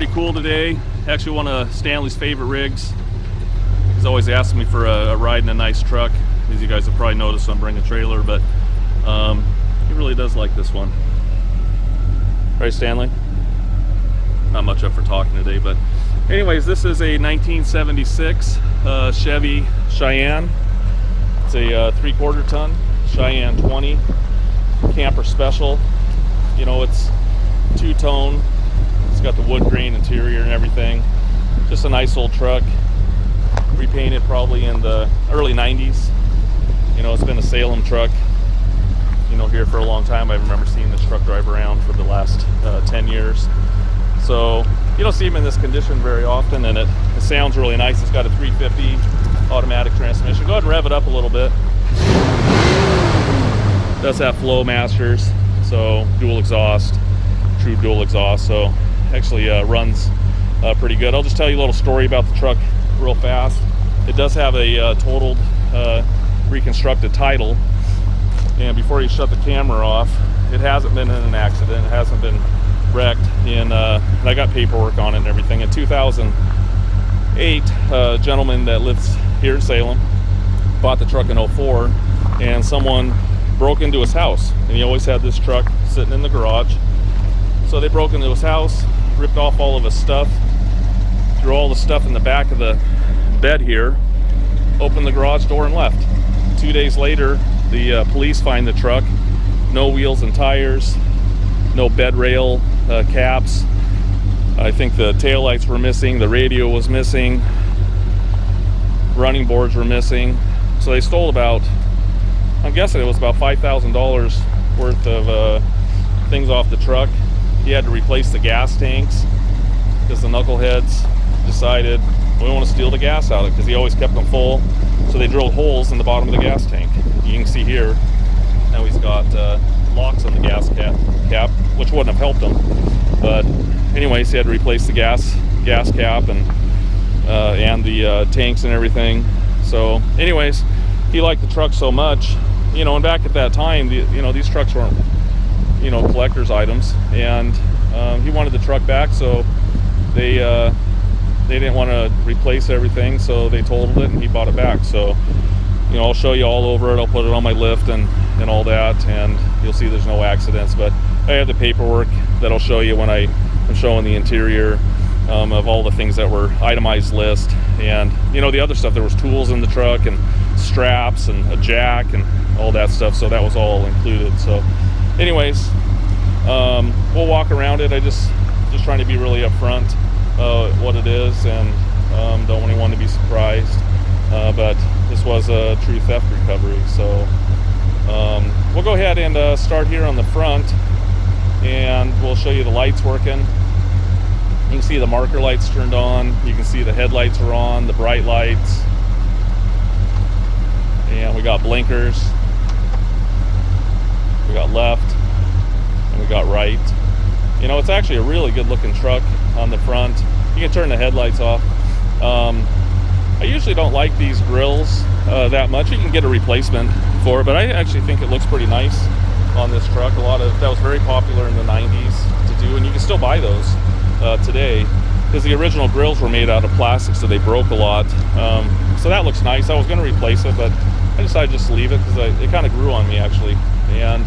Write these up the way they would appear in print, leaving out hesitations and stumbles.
pretty cool today. Actually one of Stanley's favorite rigs. He's always asking me for a ride in a nice truck. As you guys have probably noticed, I'm bringing a trailer, but he really does like this one. Right, Stanley? Not much up for talking today, but anyways, this is a 1976 Chevy Cheyenne. It's a 3/4 ton Cheyenne 20 camper special. You know, it's two-tone. It's got the wood grain interior and everything. Just a nice old truck. Repainted probably in the early 90s. You know, it's been a Salem truck, you know, here for a long time. I remember seeing this truck drive around for the last 10 years. So you don't see them in this condition very often, and it sounds really nice. It's got a 350 automatic transmission. Go ahead and rev it up a little bit. It does have flow masters, so dual exhaust, true dual exhaust. So actually runs pretty good. I'll just tell you a little story about the truck real fast. It does have a totaled reconstructed title, and before you shut the camera off, it hasn't been in an accident. It hasn't been wrecked. And I got paperwork on it and everything. In 2008, a gentleman that lives here in Salem bought the truck in 04, and someone broke into his house, and he always had this truck sitting in the garage. So they broke into his house, ripped off all of his stuff, threw all the stuff in the back of the bed here, opened the garage door and left. 2 days later, the police find the truck. No wheels and tires, no bed rail caps. I think the taillights were missing, the radio was missing, running boards were missing. So they stole about, I'm guessing it was about $5,000 worth of things off the truck. He had to replace the gas tanks because the knuckleheads decided we want to steal the gas out of it, because he always kept them full. So they drilled holes in the bottom of the gas tank. You can see here, now he's got locks on the gas cap, which wouldn't have helped him. But anyways, he had to replace the gas cap and the tanks and everything. So anyways, he liked the truck so much, you know, and back at that time, you know, these trucks weren't, you know, collector's items, and he wanted the truck back. So they didn't want to replace everything, so they totaled it and he bought it back. So, you know, I'll show you all over it. I'll put it on my lift and all that, and you'll see there's no accidents. But I have the paperwork that I'll show you when I'm showing the interior of all the things that were itemized list. And, you know, the other stuff, there was tools in the truck and straps and a jack and all that stuff. So that was all included. So anyways, we'll walk around it. I just trying to be really upfront what it is, and don't want anyone to be surprised, but this was a true theft recovery. So we'll go ahead and start here on the front, and we'll show you the lights working. You can see the marker lights turned on, you can see the headlights are on, the bright lights, and we got blinkers, we got left, and we got right. You know, it's actually a really good looking truck on the front. You can turn the headlights off. I usually don't like these grills that much. You can get a replacement for it, but I actually think it looks pretty nice on this truck. That was very popular in the 90s to do, and you can still buy those today, because the original grills were made out of plastic, so they broke a lot. So that looks nice. I was going to replace it, but I decided just to leave it because it kind of grew on me, actually. And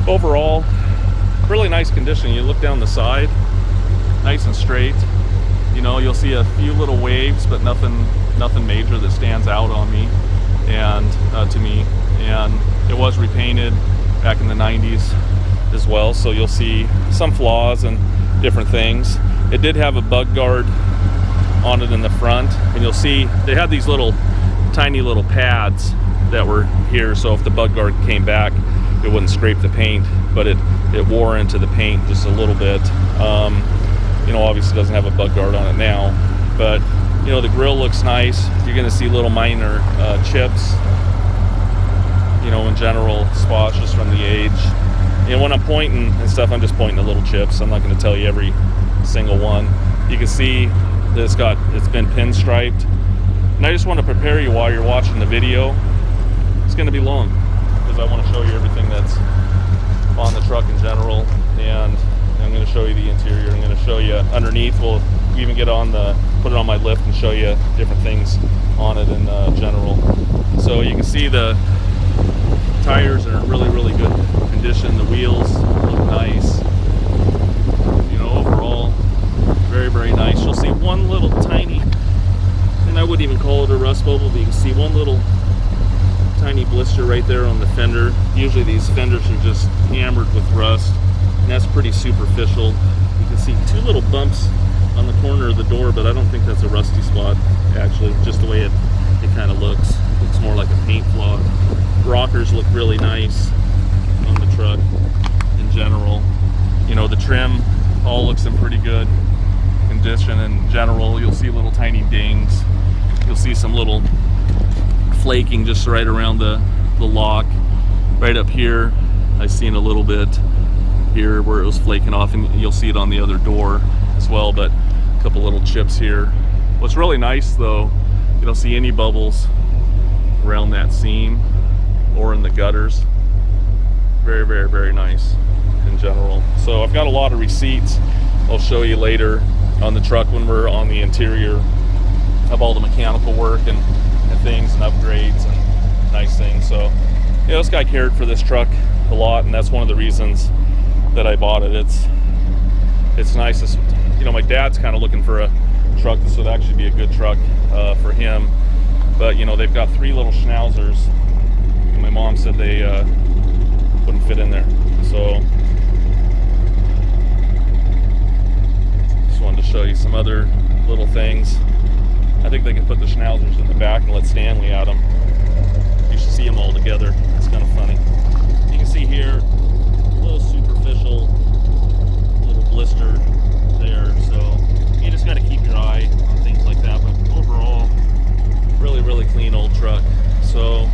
overall, really nice condition. You look down the side, nice and straight. You know, you'll see a few little waves, but nothing major that stands out on me and to me. And it was repainted back in the 90s as well, so you'll see some flaws and different things. It did have a bug guard on it in the front, and you'll see they had these little tiny little pads that were here, so if the bug guard came back, it wouldn't scrape the paint, but it wore into the paint just a little bit. You know, obviously doesn't have a bug guard on it now, but you know, the grill looks nice. You're going to see little minor chips, you know, in general spots just from the age. You know, when I'm pointing and stuff, I'm just pointing to little chips. I'm not going to tell you every single one. You can see that it's been pinstriped, and I just want to prepare you while you're watching the video. It's going to be long because I want to show you everything that's on the truck in general and I'm going to show you the interior. I'm going to show you underneath. We'll even get on the, put it on my lift and show you different things on it in general. So you can see the tires are in really, really good condition. The wheels look nice. You know, overall, very, very nice. You'll see one little tiny, and I wouldn't even call it a rust bubble, but you can see one little tiny blister right there on the fender. Usually these fenders are just hammered with rust, and that's pretty superficial. You can see two little bumps on the corner of the door, but I don't think that's a rusty spot, actually, just the way it kind of looks. Looks more like a paint flaw. Rockers look really nice on the truck in general. You know, the trim all looks in pretty good condition in general. You'll see little tiny dings. You'll see some little flaking just right around the lock. Right up here, I've seen a little bit here where it was flaking off, and you'll see it on the other door as well, but a couple little chips here. What's really nice though, you don't see any bubbles around that seam or in the gutters. Very, very, very nice in general. So I've got a lot of receipts I'll show you later on the truck when we're on the interior of all the mechanical work and things and upgrades and nice things. So yeah, this guy cared for this truck a lot, and that's one of the reasons that I bought it. It's nice. You know, my dad's kind of looking for a truck. This would actually be a good truck for him, but you know, they've got three little schnauzers. My mom said they wouldn't fit in there, so just wanted to show you some other little things. I think they can put the schnauzers in the back and let Stanley at them. You should see them all together. It's kind of funny. You can see here a little superficial little blister there, so you just got to keep your eye on things like that. But overall, really, really clean old truck. So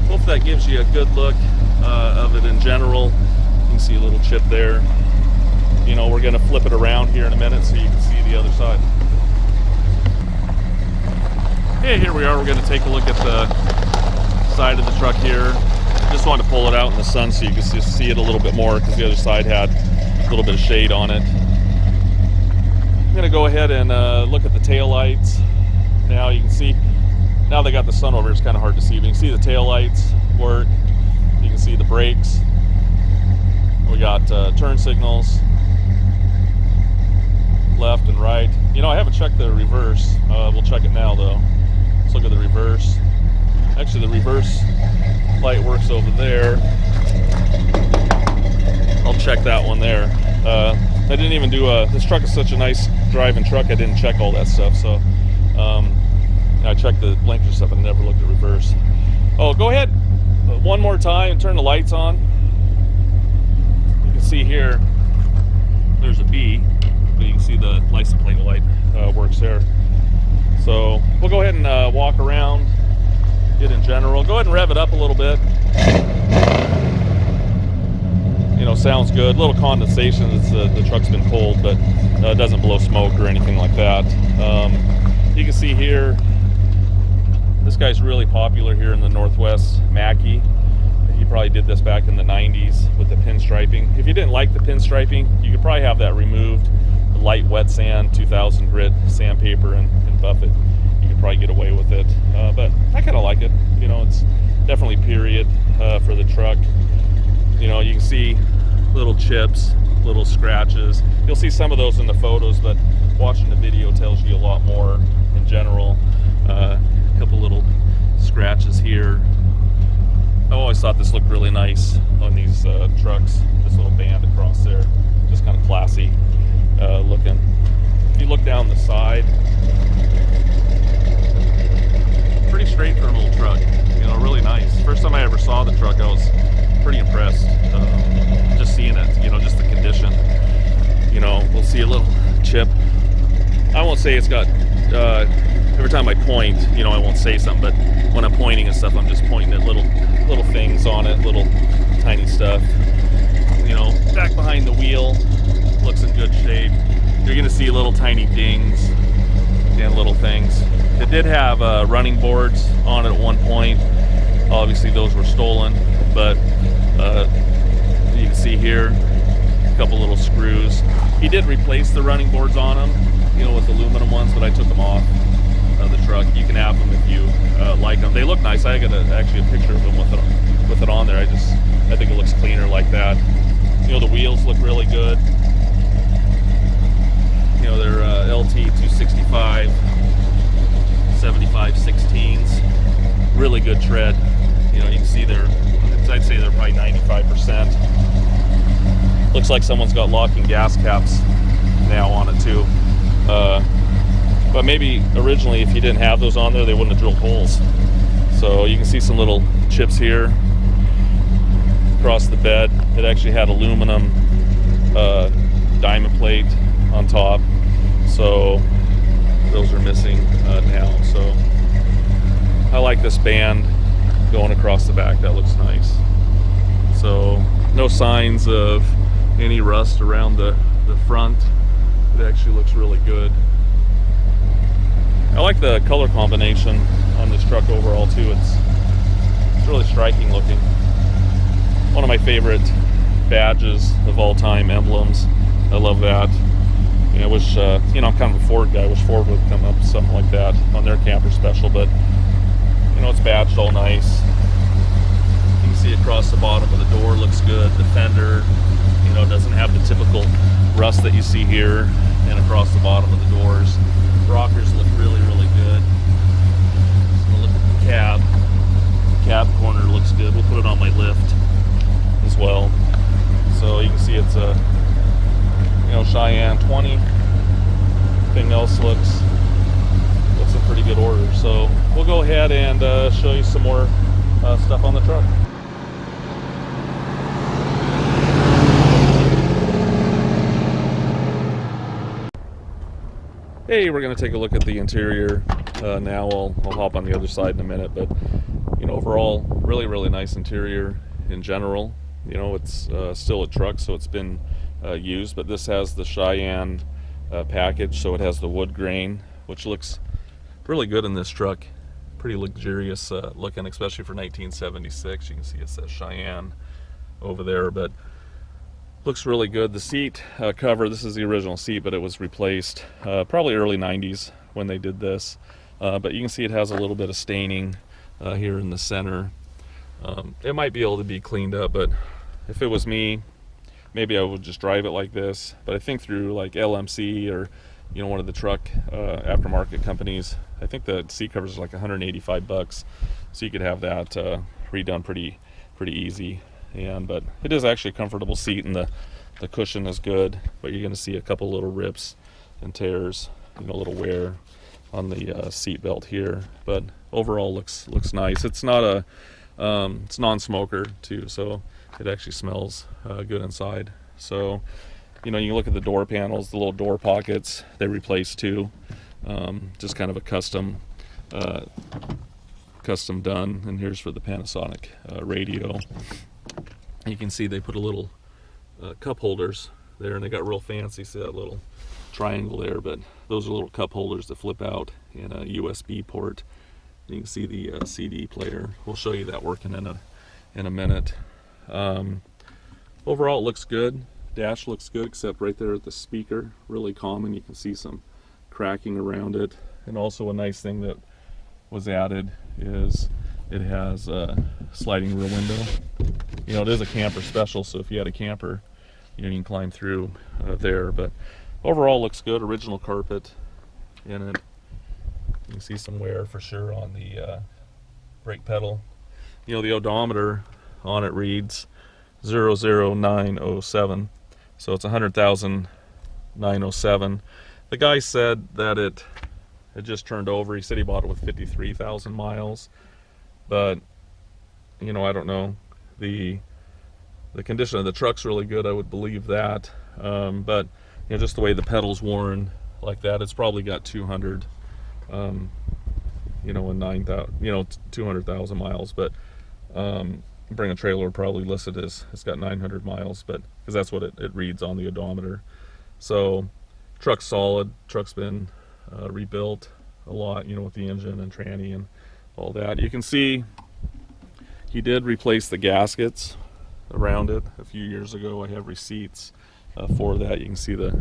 hope that gives you a good look of it in general. You can see a little chip there. You know, we're going to flip it around here in a minute so you can see the other side. Okay, here we are. We're going to take a look at the side of the truck here. Just wanted to pull it out in the sun so you can just see it a little bit more, because the other side had a little bit of shade on it. I'm going to go ahead and look at the tail lights. Now you can see, now they got the sun over, it's kind of hard to see, but you can see the tail lights work. You can see the brakes. We got turn signals, left and right. You know, I haven't checked the reverse. We'll check it now though. Let's look at the reverse. Actually, the reverse light works over there. I'll check that one there. I didn't even do this truck is such a nice driving truck, I didn't check all that stuff. So I checked the blinker stuff and never looked at reverse. Oh, go ahead one more time and turn the lights on. You can see here, there's a B, but you can see the license plate light works there. So we'll go ahead and walk around it in general. Go ahead and rev it up a little bit. You know, sounds good. A little condensation. The truck's been cold, but it doesn't blow smoke or anything like that. You can see here, this guy's really popular here in the Northwest, Mackie. He probably did this back in the 90s with the pinstriping. If you didn't like the pinstriping, you could probably have that removed. The light wet sand, 2000 grit sandpaper, and buff it. You could probably get away with it. But I kind of like it. You know, it's definitely period for the truck. You know, you can see little chips, little scratches. You'll see some of those in the photos, but watching the video tells you a lot more in general. A couple little scratches here. I always thought this looked really nice on these trucks. This little band across there, just kind of classy looking. If you look down the side, pretty straight for an old truck. You know, really nice. First time I ever saw the truck, I was pretty impressed. Just seeing it, you know, just the condition. You know, we'll see a little chip. I won't say it's got, every time I point, you know, I won't say something, but when I'm pointing and stuff, I'm just pointing at little things on it, little tiny stuff. You know, back behind the wheel, looks in good shape. You're gonna see little tiny dings and little things. It did have running boards on it at one point. Obviously those were stolen, but you can see here a couple little screws He did replace the running boards on them, you know, with aluminum ones, but I took them off the truck. You can have them if you like them. They look nice. I got actually a picture of them with it on there. I think it looks cleaner like that. You know, the wheels look really good. You know, they're LT 265 75 16s. Really good tread. You know, you can see I'd say they're probably 95%. Looks like someone's got locking gas caps now on it too. But maybe originally, if you didn't have those on there, they wouldn't have drilled holes. So you can see some little chips here across the bed. It actually had aluminum diamond plate on top. So those are missing now. So I like this band going across the back. That looks nice. So no signs of any rust around the front. It actually looks really good. I like the color combination on this truck overall too. It's really striking looking. One of my favorite badges of all time, emblems. I love that. You know, I wish, you know, I'm kind of a Ford guy. I wish Ford would come up with something like that on their camper special, but you know, it's badged all nice. You can see across the bottom of the door looks good. The fender, you know, doesn't have the typical rust that you see here, and across the bottom of the doors. Rockers look really, really good. So we'll look at the cab. The cab corner looks good. We'll put it on my lift as well. So you can see it's a, you know, Cheyenne 20. Everything else looks in pretty good order. So we'll go ahead and show you some more stuff on the truck. Hey, we're going to take a look at the interior now. I'll hop on the other side in a minute, but you know, overall, really, really nice interior in general. You know, it's still a truck, so it's been used, but this has the Cheyenne package, so it has the wood grain, which looks really good in this truck. Pretty luxurious looking, especially for 1976. You can see it says Cheyenne over there, but looks really good. The seat cover, this is the original seat, but it was replaced probably early 90s when they did this. But you can see it has a little bit of staining here in the center. It might be able to be cleaned up, but if it was me, maybe I would just drive it like this. But I think through like LMC or, you know, one of the truck aftermarket companies, I think the seat covers are like 185 bucks. So you could have that redone pretty easy. But it is actually a comfortable seat, and the cushion is good, but you're going to see a couple little rips and tears, you know, a little wear on the seat belt here, but overall looks nice. It's not a it's non-smoker too, so it actually smells good inside. So, you know, you can look at the door panels, the little door pockets they replaced too. Just kind of a custom done. And here's for the Panasonic radio. You can see they put a little cup holders there, and they got real fancy. See that little triangle there, but those are little cup holders that flip out in a USB port. You can see the CD player. We'll show you that working in a minute. Overall, it looks good. Dash looks good, except right there at the speaker, really common. You can see some cracking around it. And also a nice thing that was added is it has a sliding rear window. You know, it is a camper special, so if you had a camper, you know, you can climb through there. But overall, looks good. Original carpet in it. You can see some wear for sure on the brake pedal. You know, the odometer on it reads 00907, so it's 100,907. The guy said that it just turned over. He said he bought it with 53,000 miles, but you know, I don't know. The condition of the truck's really good, I would believe that. But you know, just the way the pedal's worn like that, it's probably got 200, you know, and 9,000, you know, 200,000 miles. But Bring a Trailer probably listed as it's got 900 miles, but because that's what it reads on the odometer. So truck's solid. Truck's been rebuilt a lot, you know, with the engine and tranny and all that. You can see he did replace the gaskets around it a few years ago. I have receipts for that. You can see the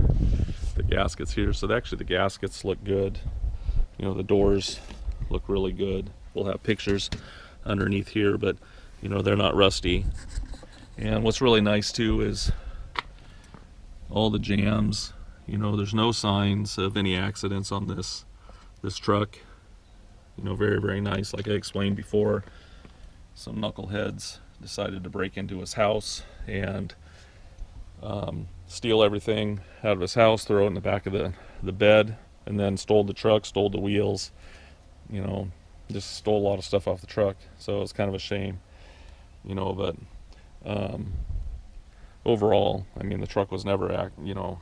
gaskets here. So actually the gaskets look good. You know, the doors look really good. We'll have pictures underneath here, but you know, they're not rusty. And what's really nice too is all the jams. You know, there's no signs of any accidents on this truck. You know, very, very nice. Like I explained before, some knuckleheads decided to break into his house and steal everything out of his house, throw it in the back of the bed, and then stole the truck, stole the wheels, you know, just stole a lot of stuff off the truck. So it's kind of a shame, you know, but overall, I mean, the truck was never, you know,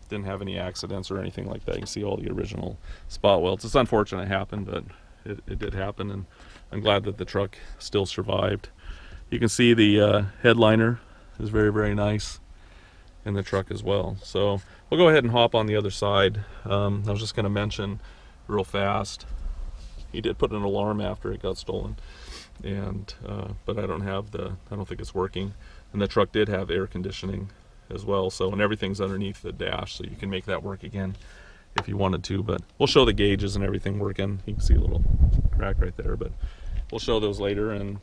didn't have any accidents or anything like that. You can see all the original spot welds. It's unfortunate it happened, but it did happen, and I'm glad that the truck still survived. You can see the headliner is very, very nice in the truck as well. So we'll go ahead and hop on the other side. I was just going to mention real fast, he did put an alarm after it got stolen, and but I don't think it's working. And the truck did have air conditioning as well, so, and everything's underneath the dash, so you can make that work again if you wanted to. But we'll show the gauges and everything working. You can see a little crack right there, but we'll show those later, and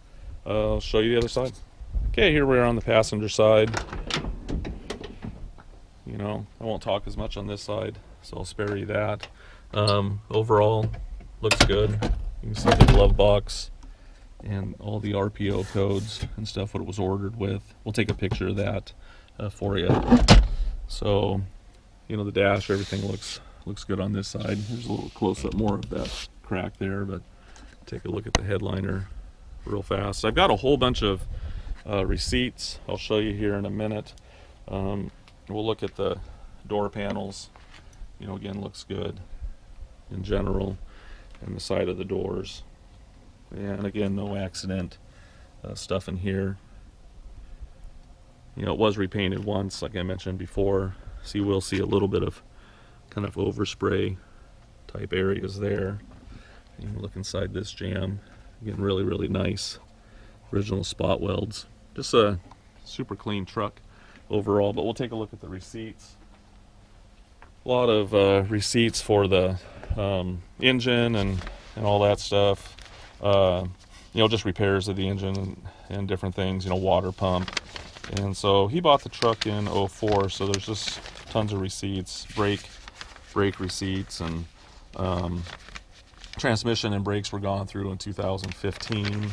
I'll show you the other side. Okay, here we are on the passenger side. You know, I won't talk as much on this side, so I'll spare you that. Overall, looks good. You can see the glove box and all the RPO codes and stuff, what it was ordered with. We'll take a picture of that for you. So, you know, the dash, everything looks good on this side. There's a little close-up more of that crack there, but take a look at the headliner real fast. I've got a whole bunch of receipts I'll show you here in a minute. We'll look at the door panels. You know, again, looks good in general, and the side of the doors. And again, no accident stuff in here. You know, it was repainted once, like I mentioned before, so you will see a little bit of kind of overspray type areas there. You can look inside this jam. Again, really, really nice original spot welds. Just a super clean truck overall. But we'll take a look at the receipts. A lot of receipts for the engine and all that stuff. You know, just repairs of the engine and different things, you know, water pump. And so he bought the truck in 04, so there's just tons of receipts, brake receipts, and transmission and brakes were gone through in 2015.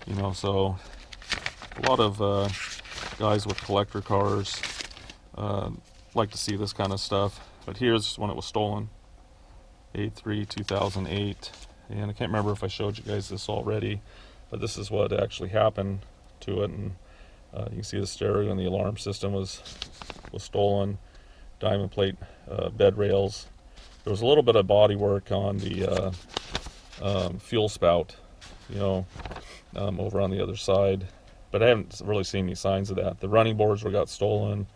You know, so a lot of guys with collector cars like to see this kind of stuff. But here's when it was stolen, 8/3/2008. And I can't remember if I showed you guys this already, but this is what actually happened to it. And you can see the stereo and the alarm system was stolen. Diamond plate bed rails. There was a little bit of body work on the fuel spout, you know, over on the other side, but I haven't really seen any signs of that. The running boards got stolen,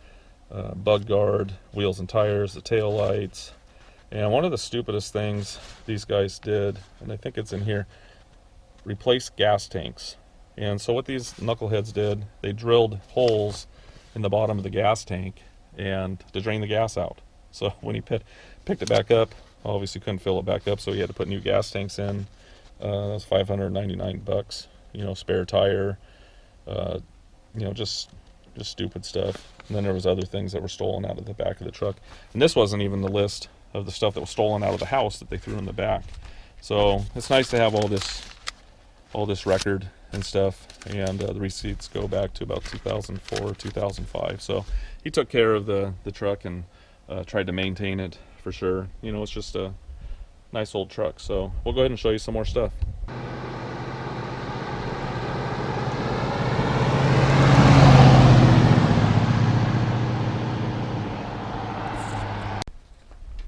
bug guard, wheels and tires, the tail lights. And one of the stupidest things these guys did, and I think it's in here, replace gas tanks. And so what these knuckleheads did, they drilled holes in the bottom of the gas tank and to drain the gas out. So when he picked it back up, obviously couldn't fill it back up, so he had to put new gas tanks in. That was $599, you know, spare tire, you know, just stupid stuff. And then there was other things that were stolen out of the back of the truck. And this wasn't even the list of the stuff that was stolen out of the house that they threw in the back. So it's nice to have all this record and stuff, and the receipts go back to about 2004, 2005. So he took care of the truck and tried to maintain it for sure. You know, it's just a nice old truck. So we'll go ahead and show you some more stuff.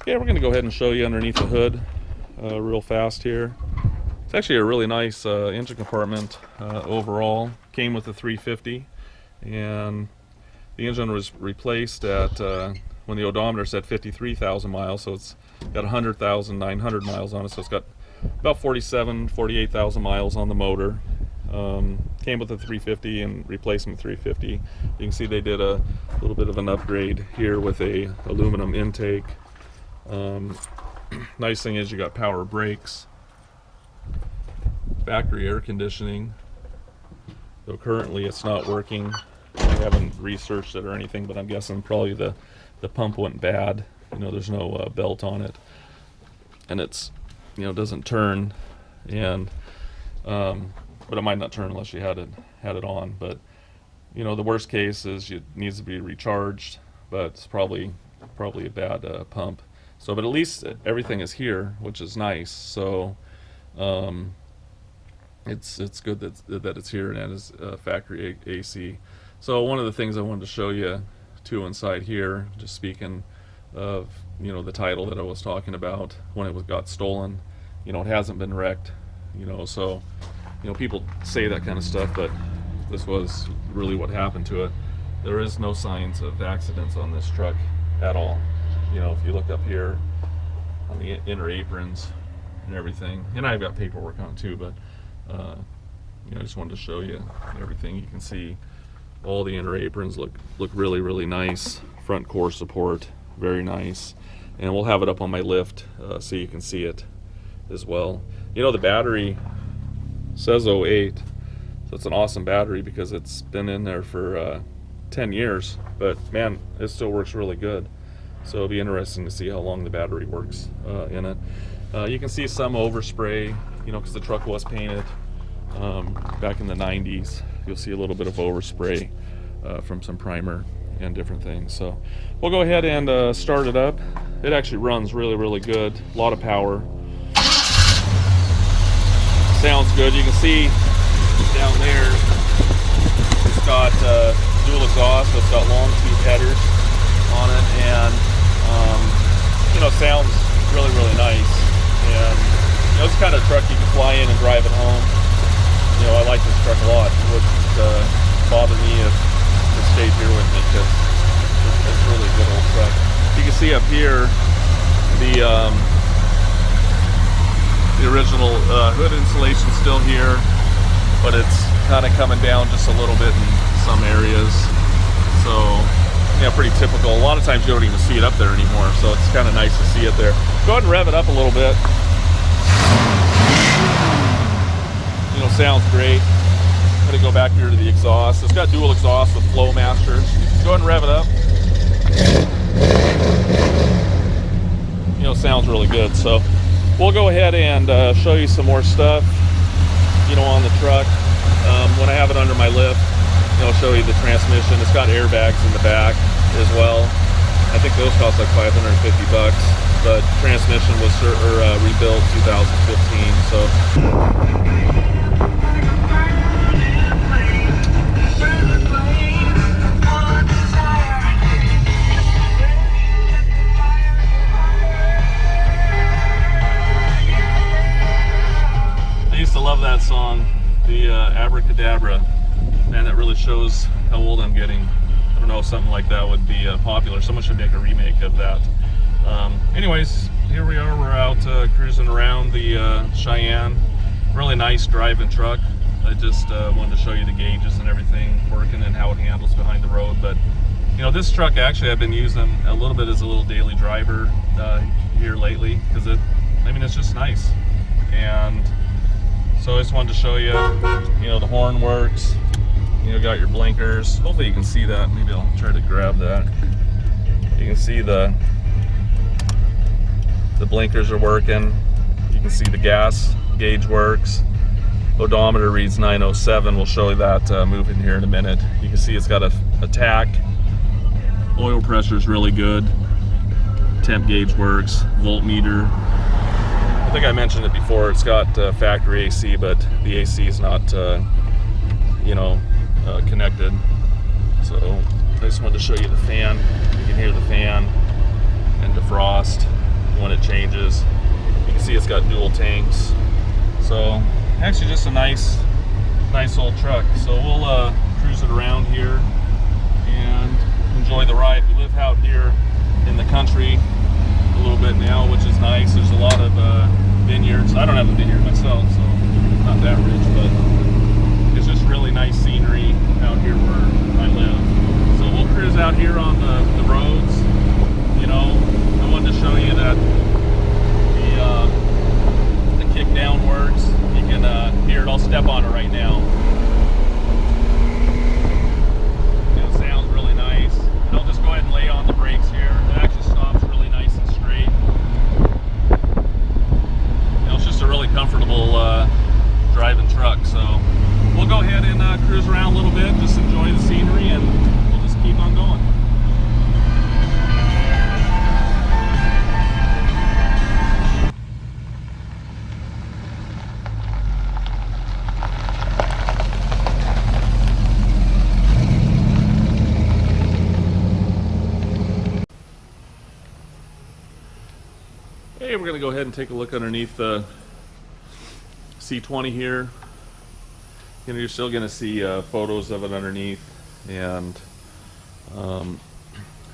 Okay, we're going to go ahead and show you underneath the hood real fast here. It's actually a really nice engine compartment overall. Came with a 350, and the engine was replaced at when the odometer said 53,000 miles, so it's got 100,900 miles on it, so it's got about 48,000 miles on the motor. came with a 350 and replacement 350. You can see they did a little bit of an upgrade here with a aluminum intake. Nice thing is you got power brakes, factory air conditioning, though currently it's not working. I haven't researched it or anything, but I'm guessing probably the pump went bad. You know, there's no belt on it, and it's, you know, doesn't turn, and but it might not turn unless you had it on. But you know, the worst case is it needs to be recharged, but it's probably a bad pump. So, but at least everything is here, which is nice. So it's good that it's here and that is factory AC. So one of the things I wanted to show you too inside here, just speaking of, you know, the title that I was talking about when it got stolen, you know, it hasn't been wrecked, you know, so, you know, people say that kind of stuff, but this was really what happened to it. There is no signs of accidents on this truck at all. You know, if you look up here on the inner aprons and everything, and I've got paperwork on it too, but you know, I just wanted to show you everything. You can see all the inner aprons look really nice. Front core support, very nice, and we'll have it up on my lift so you can see it as well. You know, the battery says 08, so it's an awesome battery because it's been in there for 10 years, but man, it still works really good. So it'll be interesting to see how long the battery works in it. You can see some overspray, you know, because the truck was painted back in the 90s. You'll see a little bit of overspray from some primer and different things. So we'll go ahead and start it up. It actually runs really good. A lot of power. Sounds good. You can see down there it's got dual exhaust, so it's got long tube headers on it, and you know, sounds really nice. And you know, it's the kind of truck you can fly in and drive it home. You know, I like this truck a lot. It wouldn't bother me if it stayed here with me because it's really a good old truck. You can see up here the original hood insulation's still here, but it's kind of coming down just a little bit in some areas. So yeah, pretty typical. A lot of times you don't even see it up there anymore, so it's kind of nice to see it there. Go ahead and rev it up a little bit. You know, sounds great. I'm gonna go back here to the exhaust. It's got dual exhaust with flow masters. Go ahead and rev it up. You know, sounds really good. So we'll go ahead and show you some more stuff, you know, on the truck. When I have it under my lift, I'll show you the transmission. It's got airbags in the back as well. I think those cost like $550 bucks, but transmission was rebuilt 2015. So I used to love that song, the Abracadabra. Man, that really shows how old I'm getting. I don't know if something like that would be popular. Someone should make a remake of that. Anyways, here we are. We're out cruising around the Cheyenne. Really nice driving truck. I just wanted to show you the gauges and everything working and how it handles behind the road. But you know, this truck actually I've been using a little bit as a little daily driver here lately because it's just nice. And so I just wanted to show you, you know, the horn works. You know, got your blinkers. Hopefully you can see that. Maybe I'll try to grab that. You can see the blinkers are working. You can see the gas gauge works. Odometer reads 907. We'll show you that moving here in a minute. You can see it's got a tack. Oil pressure is really good. Temp gauge works. Voltmeter. I think I mentioned it before. It's got factory AC, but the AC is not, you know, connected. So I just wanted to show you the fan. You can hear the fan and defrost when it changes. You can see it's got dual tanks. So actually just a nice old truck. So we'll cruise it around here and enjoy the ride. We live out here in the country a little bit now, which is nice. There's a lot of vineyards. I don't have a vineyard myself, so not that rich, but it's just really nice. out here on the roads, you know, I wanted to show you that the kick down works. You can hear it. I'll step on it right now. It sounds really nice. And I'll just go ahead and lay on the brakes here. It actually stops really nice and straight. You know, it's just a really comfortable driving truck. So we'll go ahead and cruise around a little bit, just enjoy the scenery, and we'll just keep on going. Hey, we're going to go ahead and take a look underneath the C20 here. You know, you're still going to see photos of it underneath, and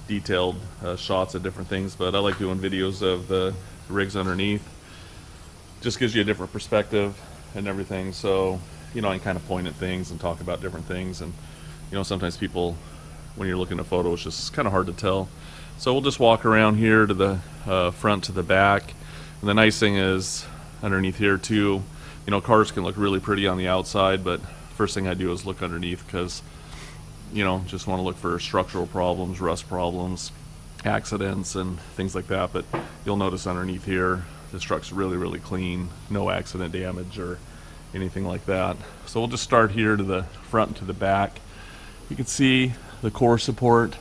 detailed shots of different things, but I like doing videos of the rigs underneath. Just gives you a different perspective and everything, so you know, I can kind of point at things and talk about different things. And you know, sometimes people, when you're looking at photos, it's just kind of hard to tell. So we'll just walk around here to the front to the back. And the nice thing is underneath here too, you know, cars can look really pretty on the outside, but first thing I do is look underneath, because you know, just want to look for structural problems, rust problems, accidents, and things like that. But you'll notice underneath here, this truck's really clean, no accident damage or anything like that. So we'll just start here to the front and to the back. You can see the core support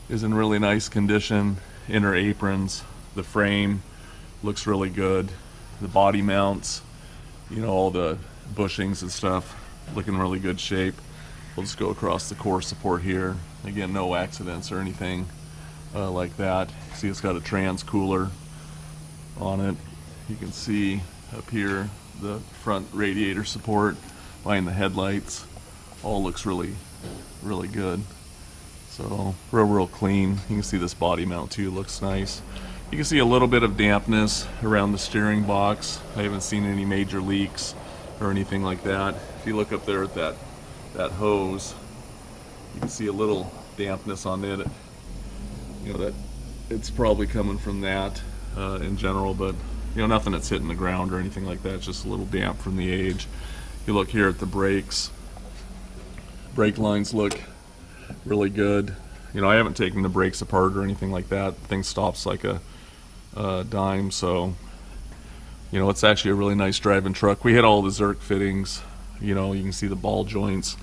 is in really nice condition. Inner aprons, the frame looks really good. The body mounts, you know, all the bushings and stuff look in really good shape. We'll just go across the core support here. Again, no accidents or anything like that. See, it's got a trans cooler on it. You can see up here the front radiator support behind the headlights. All looks really good. So real clean. You can see this body mount too, looks nice. You can see a little bit of dampness around the steering box. I haven't seen any major leaks or anything like that. If you look up there at that hose, you can see a little dampness on it. You know, that it's probably coming from that in general, but you know, nothing that's hitting the ground or anything like that. It's just a little damp from the age. You look here at the brakes. Brake lines look really good. You know, I haven't taken the brakes apart or anything like that. The thing stops like a dime, so you know, it's actually a really nice driving truck. We had all the Zerk fittings. You know, you can see the ball joints,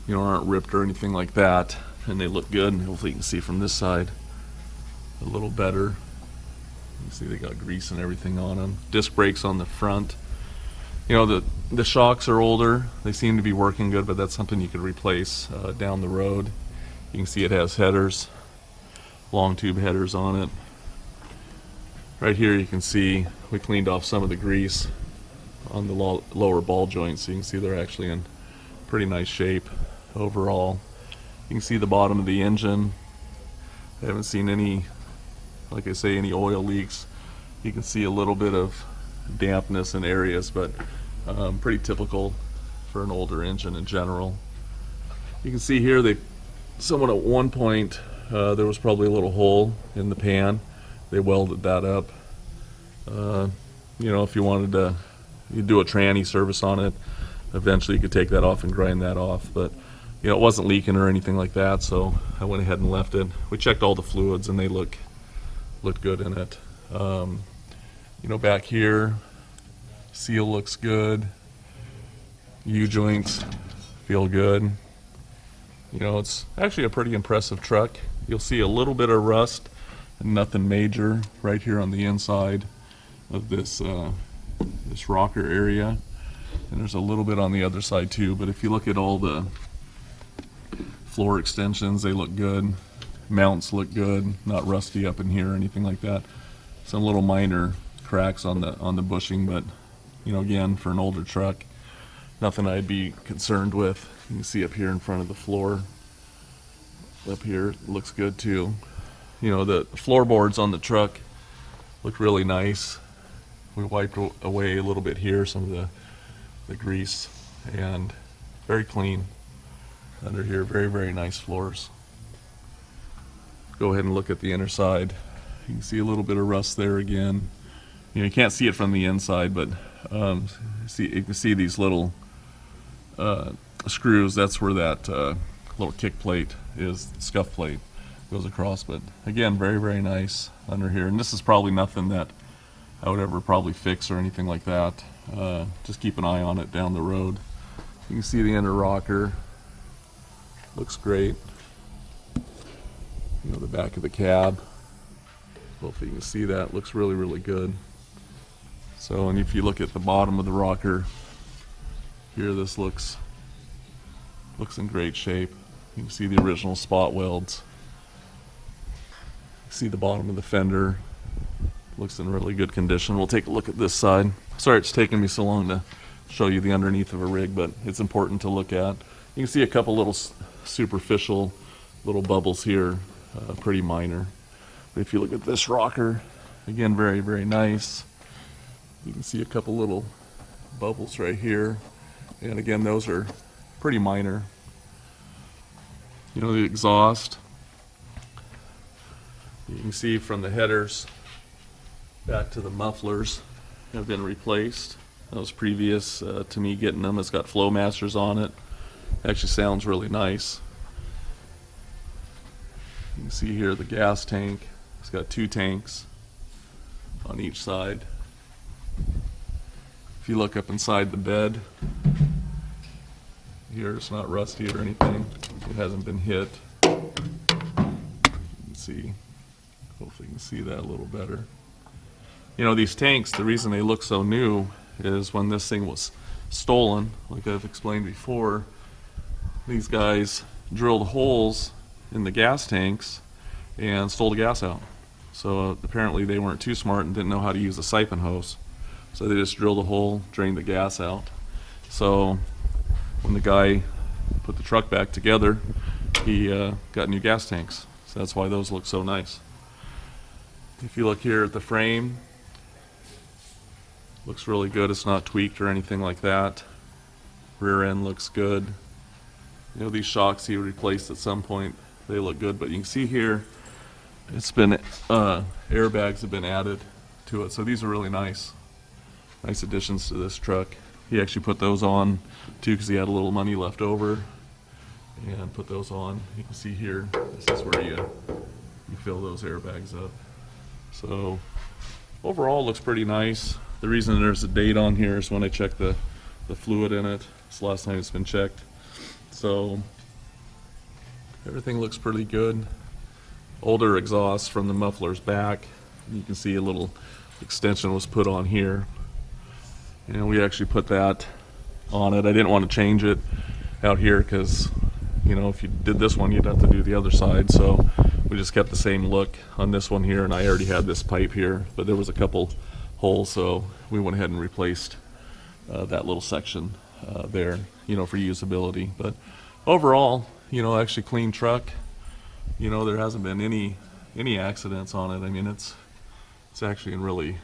you know, aren't ripped or anything like that, and they look good. And hopefully you can see from this side a little better. You see they got grease and everything on them. Disc brakes on the front. You know, the shocks are older. They seem to be working good, but that's something you could replace down the road. You can see it has headers, long tube headers on it. Right here you can see we cleaned off some of the grease on the lower ball joints, so you can see they're actually in pretty nice shape overall. You can see the bottom of the engine. I haven't seen any, like I say, any oil leaks. You can see a little bit of dampness in areas, but pretty typical for an older engine in general. You can see here at one point there was probably a little hole in the pan. They welded that up. You know, if you wanted to, you do a tranny service on it, eventually you could take that off and grind that off, but you know, it wasn't leaking or anything like that, so I went ahead and left it. We checked all the fluids and they looked good in it. You know, back here, seal looks good. U-joints feel good. You know, it's actually a pretty impressive truck. You'll see a little bit of rust, nothing major right here on the inside of this this rocker area, and there's a little bit on the other side too. But if you look at all the floor extensions, they look good. Mounts look good, not rusty up in here or anything like that. Some little minor cracks on the bushing, but you know, again, for an older truck, nothing I'd be concerned with. You can see up here in front of the floor, up here, it looks good too. You know, the floorboards on the truck look really nice. We wiped away a little bit here, some of the grease, and very clean under here. Very nice floors. Go ahead and look at the inner side. You can see a little bit of rust there again. You know, you can't see it from the inside, but you can see these little screws. That's where that little kick plate is, scuff plate goes across. But again, very, very nice under here. And this is probably nothing that I would ever probably fix or anything like that. Just keep an eye on it down the road. You can see the inner rocker. Looks great. You know, the back of the cab. Hopefully you can see that. Looks really, really good. So, and if you look at the bottom of the rocker, here this looks in great shape. You can see the original spot welds. See the bottom of the fender. Looks in really good condition. We'll take a look at this side. Sorry it's taking me so long to show you the underneath of a rig, but it's important to look at. You can see a couple little superficial little bubbles here, pretty minor. But if you look at this rocker, again, very, very nice. You can see a couple little bubbles right here. And again, those are pretty minor. You know, the exhaust, you can see from the headers back to the mufflers have been replaced. That was previous to me getting them. It's got Flowmasters on it. Actually sounds really nice. You can see here the gas tank. It's got 2 tanks on each side. If you look up inside the bed, here it's not rusty or anything. It hasn't been hit. You can see, hopefully you can see that a little better. You know, these tanks, the reason they look so new is when this thing was stolen, like I've explained before, these guys drilled holes in the gas tanks and stole the gas out. So apparently they weren't too smart and didn't know how to use a siphon hose. So they just drilled a hole, drained the gas out. So when the guy put the truck back together, he got new gas tanks. So that's why those look so nice. If you look here at the frame, looks really good. It's not tweaked or anything like that. Rear end looks good. You know, these shocks he replaced at some point, they look good, but you can see here it's been airbags have been added to it, so these are really nice additions to this truck. He actually put those on too because he had a little money left over and put those on. You can see here, this is where you fill those airbags up. So overall looks pretty nice. The reason there's a date on here is when I checked the fluid in it. It's the last time it's been checked. So everything looks pretty good. Older exhaust from the mufflers back. You can see a little extension was put on here. And we actually put that on it. I didn't want to change it out here because, you know, if you did this one, you'd have to do the other side. So we just kept the same look on this one here, and I already had this pipe here, but there was a couple holes, so we went ahead and replaced that little section there, you know, for usability. But overall, you know, actually clean truck. You know, there hasn't been any accidents on it. I mean, it's actually in really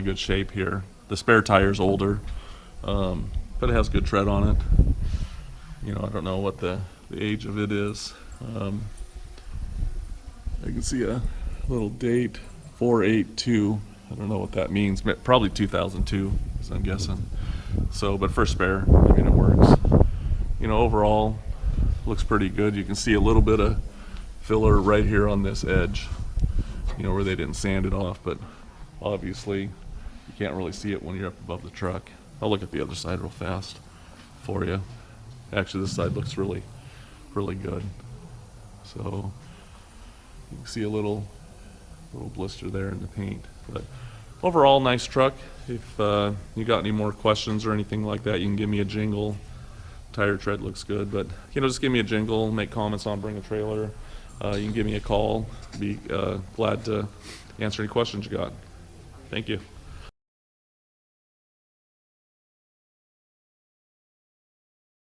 good shape here. The spare tire's older, but it has good tread on it. You know, I don't know what the age of it is. I can see a little date, 4/8/2. I don't know what that means. Probably 2002, as I'm guessing. So, but for spare, I mean, it works. You know, overall, looks pretty good. You can see a little bit of filler right here on this edge, you know, where they didn't sand it off, but obviously you can't really see it when you're up above the truck. I'll look at the other side real fast for you. Actually, this side looks really good. So you can see a little blister there in the paint. But overall, nice truck. If you got any more questions or anything like that, you can give me a jingle. Tire tread looks good, but you know, just give me a jingle, make comments on Bring a Trailer. You can give me a call. Be glad to answer any questions you got. Thank you.